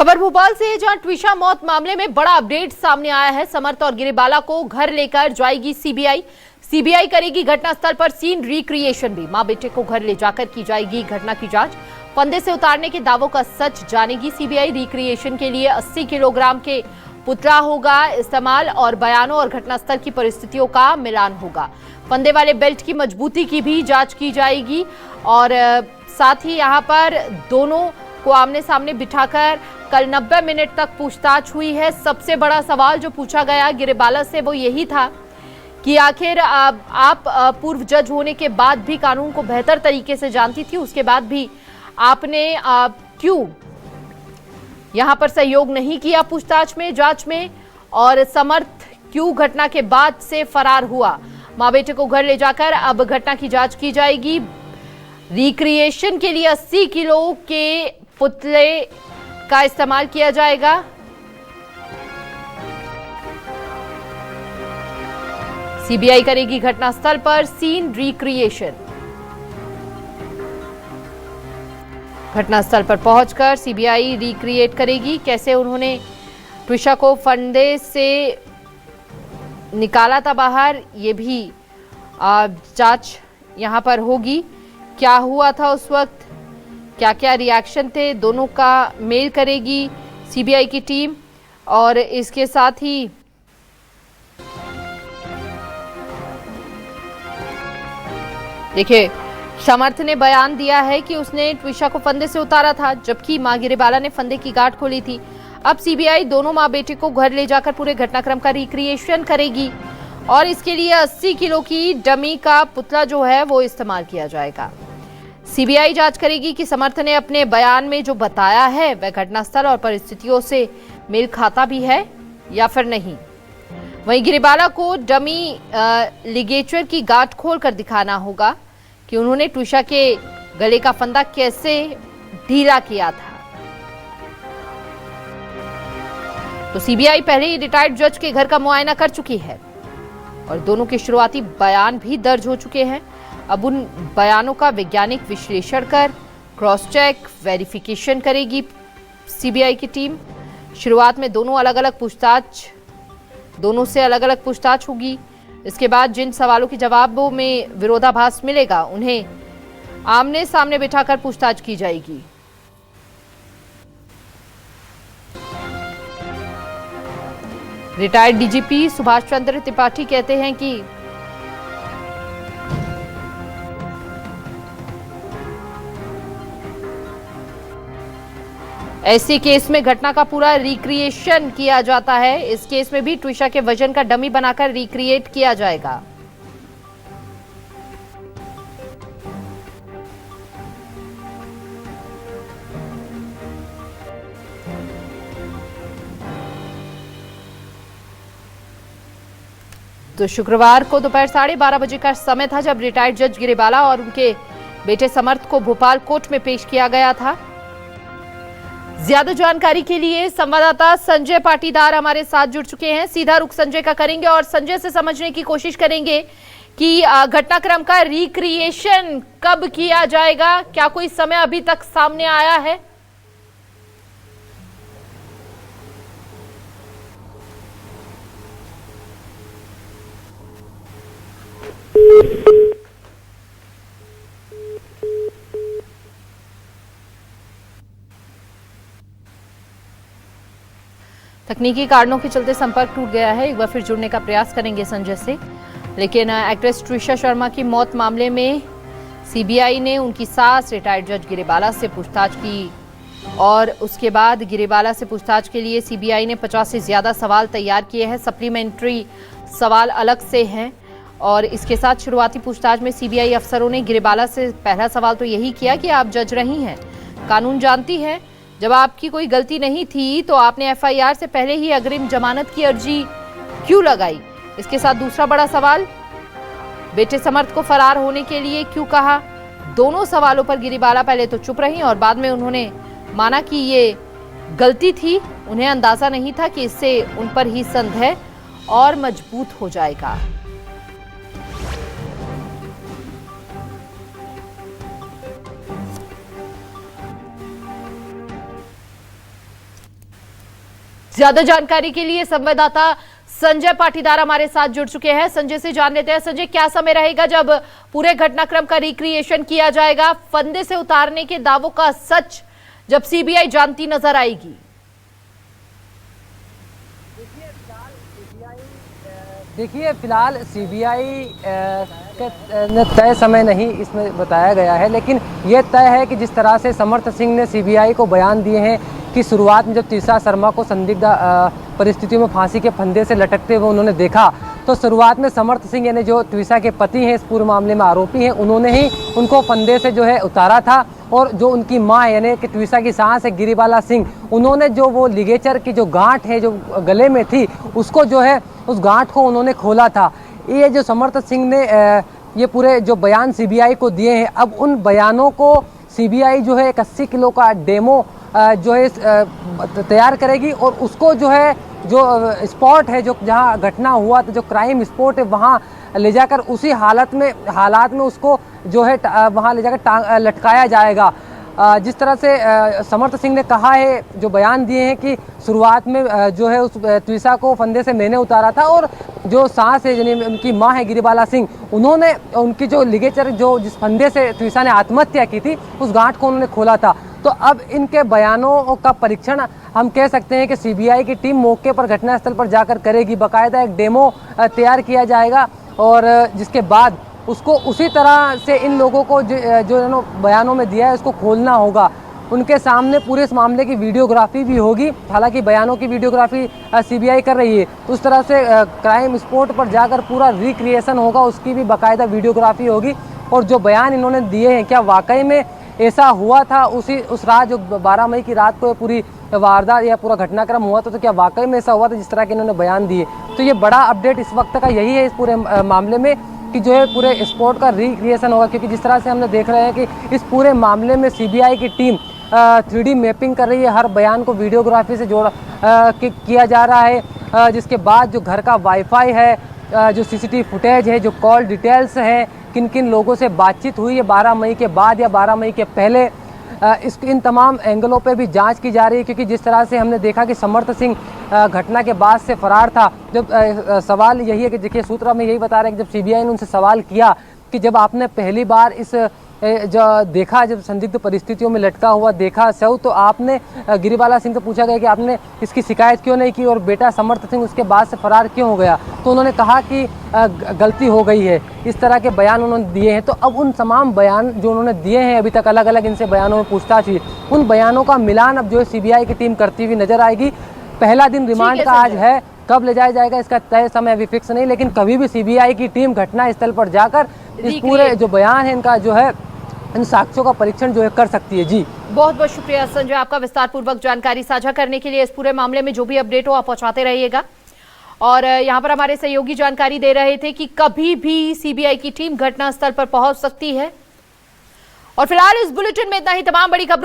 खबर भोपाल से है, जहां ट्विशा मौत मामले में बड़ा अपडेट सामने आया है। समर्थ और गिरिबाला को घर लेकर जाएगी सीबीआई। सीबीआई करेगी घटनास्थल पर सीन रिक्रिएशन भी। मां बेटे को घर ले जाकर की जाएगी घटना की जांच। फंदे से उतारने के दावों का सच जानेगी सीबीआई। रिक्रिएशन के लिए 80 किलोग्राम के पुतला होगा इस्तेमाल और बयानों और घटनास्थल की परिस्थितियों का मिलान होगा। फंदे वाले बेल्ट की मजबूती की भी जांच की जाएगी और साथ ही यहां पर दोनों को आमने सामने बिठाकर कल 90 मिनट तक पूछताछ हुई है। सबसे बड़ा सवाल जो पूछा गया गिरिबाला से वो यही था कि आखिर आप पूर्व जज होने के बाद भी कानून को बेहतर तरीके से जानती थी, उसके बाद भी आपने क्यों यहां पर सहयोग नहीं किया पूछताछ में, जांच में, और समर्थ क्यों घटना के बाद से फरार हुआ। मां बेटे को घर ले जाकर अब घटना की जांच की जाएगी। रिक्रिएशन के लिए 80 किलो के पुतले का इस्तेमाल किया जाएगा। सीबीआई करेगी घटनास्थल पर सीन रिक्रिएशन। घटनास्थल पर पहुंचकर सीबीआई रिक्रिएट करेगी कैसे उन्होंने ट्विशा को फंदे से निकाला था बाहर, ये भी जांच यहां पर होगी। क्या हुआ था उस वक्त, क्या क्या रिएक्शन थे, दोनों का मेल करेगी सीबीआई की टीम। और इसके साथ ही देखिए, समर्थ ने बयान दिया है कि उसने ट्विशा को फंदे से उतारा था, जबकि मां गिरिबाला ने फंदे की गांठ खोली थी। अब सीबीआई दोनों मां बेटे को घर ले जाकर पूरे घटनाक्रम का रिक्रिएशन करेगी और इसके लिए 80 किलो की डमी का पुतला जो है वो इस्तेमाल किया जाएगा। सीबीआई जांच करेगी कि समर्थ ने अपने बयान में जो बताया है वह घटनास्थल और परिस्थितियों से मेल खाता भी है या फिर नहीं। वहीं गिरिबाला को डमी लिगेचर की गांठ खोलकर दिखाना होगा कि उन्होंने ट्विशा के गले का फंदा कैसे ढीला किया था। तो सीबीआई पहले ही रिटायर्ड जज के घर का मुआयना कर चुकी है और दोनों के शुरुआती बयान भी दर्ज हो चुके हैं। अब उन बयानों का वैज्ञानिक विश्लेषण कर क्रॉस चेक वेरिफिकेशन करेगी सीबीआई की टीम। शुरुआत में दोनों से अलग अलग पूछताछ होगी। इसके बाद जिन सवालों के जवाबों में विरोधाभास मिलेगा उन्हें आमने सामने बिठाकर पूछताछ की जाएगी। रिटायर्ड डीजीपी सुभाष चंद्र त्रिपाठी कहते हैं कि ऐसे केस में घटना का पूरा रिक्रिएशन किया जाता है। इस केस में भी ट्विशा के वजन का डमी बनाकर रिक्रिएट किया जाएगा। तो शुक्रवार को दोपहर 12:30 बजे का समय था जब रिटायर्ड जज गिरिबाला और उनके बेटे समर्थ को भोपाल कोर्ट में पेश किया गया था। ज्यादा जानकारी के लिए संवाददाता संजय पाटीदार हमारे साथ जुड़ चुके हैं। सीधा रुख संजय का करेंगे और संजय से समझने की कोशिश करेंगे कि घटनाक्रम का रिक्रिएशन कब किया जाएगा, क्या कोई समय अभी तक सामने आया है? तकनीकी कारणों के चलते संपर्क टूट गया है। एक बार फिर जुड़ने का प्रयास करेंगे संजय से। लेकिन एक्ट्रेस ट्विशा शर्मा की मौत मामले में सीबीआई ने उनकी सास रिटायर्ड जज गिरिबाला से पूछताछ की और उसके बाद गिरिबाला से पूछताछ के लिए सीबीआई ने 50 से ज्यादा सवाल तैयार किए हैं। सप्लीमेंट्री सवाल अलग से हैं और इसके साथ शुरुआती पूछताछ में सीबीआई अफसरों ने गिरिबाला से पहला सवाल तो यही किया कि आप जज रही हैं, कानून जानती हैं, जब आपकी कोई गलती नहीं थी तो आपने एफआईआर से पहले ही अग्रिम जमानत की अर्जी क्यों लगाई। इसके साथ दूसरा बड़ा सवाल, बेटे समर्थ को फरार होने के लिए क्यों कहा। दोनों सवालों पर गिरिबाला पहले तो चुप रही और बाद में उन्होंने माना कि ये गलती थी, उन्हें अंदाजा नहीं था कि इससे उन पर ही संदेह और मजबूत हो जाएगा। ज्यादा जानकारी के लिए संवाददाता संजय पाटीदार हमारे साथ जुड़ चुके हैं। संजय से जान लेते हैं। संजय, क्या समय रहेगा जब पूरे घटनाक्रम का रिक्रिएशन किया जाएगा? फंदे से उतारने के दावों का सच जब सीबीआई जानती नजर आएगी? देखिए, फिलहाल सीबीआई ने तय समय नहीं इसमें बताया गया है, लेकिन ये तय है कि जिस तरह से समर्थ सिंह ने सीबीआई को बयान दिए हैं कि शुरुआत में जब तीसरा शर्मा को संदिग्ध परिस्थितियों में फांसी के फंदे से लटकते हुए उन्होंने देखा, तो शुरुआत में समर्थ सिंह यानी जो त्विषा के पति हैं, इस पूरे मामले में आरोपी हैं, उन्होंने ही उनको फंदे से जो है उतारा था। और जो उनकी मां यानी कि त्विषा की सास है गिरिबाला सिंह, उन्होंने जो वो लिगेचर की जो गांठ है जो गले में थी, उसको जो है उस गांठ को उन्होंने खोला था। ये जो समर्थ सिंह ने ये पूरे जो बयान सीबीआई को दिए हैं, अब उन बयानों को सीबीआई जो है 80 किलो का डेमो जो है तैयार करेगी और उसको जो है जो स्पॉट है जो जहां घटना हुआ था, जो क्राइम स्पॉट है, वहां ले जाकर उसी हालात में उसको जो है वहां ले जाकर लटकाया जाएगा। जिस तरह से समर्थ सिंह ने कहा है, जो बयान दिए हैं कि शुरुआत में जो है उस त्विषा को फंदे से मैंने उतारा था और जो सास है यानी उनकी मां है गिरिबाला सिंह, उन्होंने उनकी जो लिगेचर जो जिस फंदे से त्विषा ने आत्महत्या की थी, उस गांठ को उन्होंने खोला था। तो अब इनके बयानों का परीक्षण हम कह सकते हैं कि सीबीआई की टीम मौके पर घटनास्थल पर जाकर करेगी। बाकायदा एक डेमो तैयार किया जाएगा और जिसके बाद उसको उसी तरह से इन लोगों को जो बयानों में दिया है उसको खोलना होगा। उनके सामने पूरे इस मामले की वीडियोग्राफी भी होगी। हालांकि बयानों की वीडियोग्राफी सीबीआई कर रही है, उस तरह से क्राइम स्पॉट पर जाकर पूरा रिक्रिएशन होगा, उसकी भी बाकायदा वीडियोग्राफी होगी। और जो बयान इन्होंने दिए हैं, क्या वाकई में ऐसा हुआ था उस रात जो 12 मई की रात को पूरी वारदात या पूरा घटनाक्रम हुआ था, तो क्या वाकई में ऐसा हुआ था जिस तरह के इन्होंने बयान दिए? तो ये बड़ा अपडेट इस वक्त का यही है इस पूरे मामले में कि जो है पूरे स्पॉट का रिक्रिएशन होगा, क्योंकि जिस तरह से हमने देख रहे हैं कि इस पूरे मामले में सीबीआई की टीम 3D मैपिंग कर रही है, हर बयान को वीडियोग्राफी से किया जा रहा है। जिसके बाद जो घर का वाईफाई है, जो सीसीटीवी फुटेज है, जो कॉल डिटेल्स हैं, किन किन लोगों से बातचीत हुई है 12 मई के बाद या 12 मई के पहले, इन तमाम एंगलों पे भी जांच की जा रही है। क्योंकि जिस तरह से हमने देखा कि समर्थ सिंह घटना के बाद से फरार था, जब सवाल यही है कि देखिए सूत्र हमें यही बता रहे हैं कि जब सीबीआई ने उनसे सवाल किया कि जब आपने पहली बार इस जो देखा, जब संदिग्ध परिस्थितियों में लटका हुआ देखा शव, तो आपने गिरिबाला सिंह से पूछा गया कि आपने इसकी शिकायत क्यों नहीं की और बेटा समर्थ सिंह उसके बाद से फरार क्यों हो गया, तो उन्होंने कहा कि गलती हो गई है। इस तरह के बयान उन्होंने दिए हैं। तो अब उन तमाम बयान जो उन्होंने दिए हैं अभी तक, अलग अलग इनसे बयानों में पूछताछ हुई, उन बयानों का मिलान अब जो है सीबीआई की टीम करती हुई नजर आएगी। पहला दिन रिमांड का आज है, कब ले जाया जाएगा इसका तय समय अभी फिक्स नहीं, लेकिन कभी भी सीबीआई की टीम घटना स्थल पर जाकर इस पूरे जो बयान है इनका जो है इन साक्ष्यों का परीक्षण जो है कर सकती है। जी, बहुत बहुत शुक्रिया संजय, आपका विस्तार पूर्वक जानकारी साझा करने के लिए। इस पूरे मामले में जो भी अपडेट हो आप पहुंचाते रहिएगा। और यहाँ पर हमारे सहयोगी जानकारी दे रहे थे कि कभी भी सीबीआई की टीम घटनास्थल पर पहुंच सकती है। और फिलहाल इस बुलेटिन में इतना ही। तमाम बड़ी खबरों